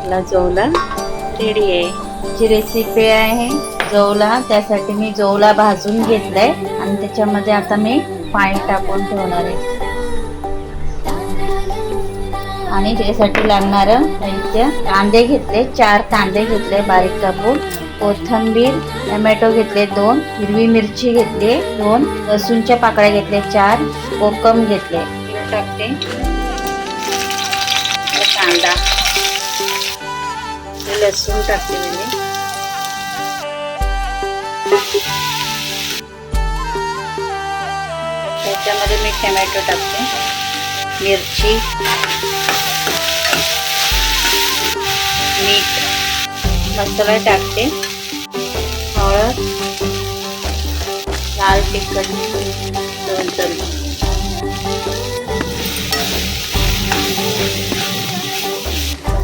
आपला जवला रेडी आहे. जी रेसिपी आहे जवला, त्यासाठी मी जवला भाजून घेतलाय आणि त्याच्यामध्ये आता मी पाणी टाकून ठेवणार आहे. आणि त्यासाठी लागणारं साहित्य: कांदे घेतले, 4 कांदे घेतले बारीक कापून, कोथिंबीर, टोमॅटो घेतले 2, हिरवी मिरची घेतली 2, लसूणच्या पाकळ्या घेतले 4, कोकम घेतले. टाकते कांदा, लसूण टाकते मी. त्याच्यामध्ये मी टोमॅटो टाकते, मिरची, मीठ, मसाला टाकते, हळद, लाल तिखट 2 चमचे.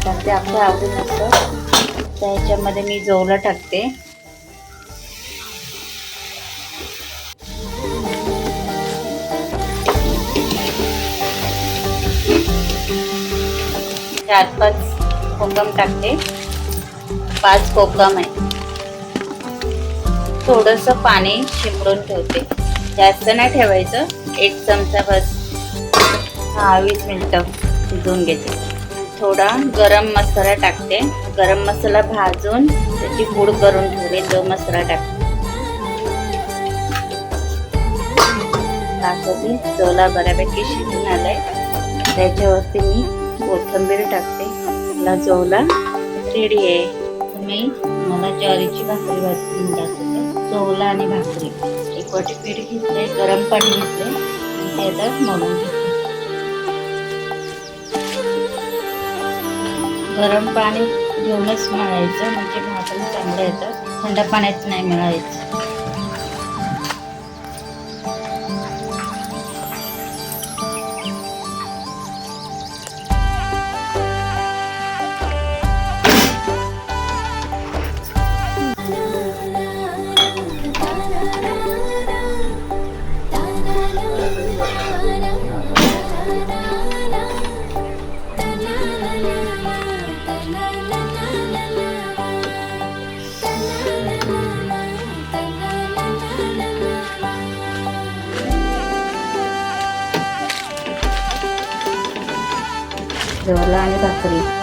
टाकते आपल्या आवडीनुसार. त्याच्यामध्ये मी जवला टाकते, चार 5 कोकम टाकते, 5 कोकम आहे. थोडस पाणी शिंपडून ठेवते, जास्त नाही ठेवायचं, 1 चमचा बस. 20 मिनिटं शिजवून घेते. थोडा गरम मसाला टाकते, गरम मसाला भाजून त्याची पूड करून ठेवते, तो मसाला टाकते. जवला बऱ्यापैकी शिजून आलाय. त्याच्यावरती मी कोथिंबीर टाकते. आपला जवला रेडी आहे. तुम्ही मला ज्वारीची भाकरी भाजून दाखवते. जवला आणि भाकरी, 1 वाटी पीठ घेतले, गरम पाणी घेतले, त्याच्यात मळून घेतले. गरम पाणी घेऊनच मळायचं, म्हणजे भाकरी चांगल्या येतात. थंड पाण्यात नाही मळायचं. जवला आणि भाकरी.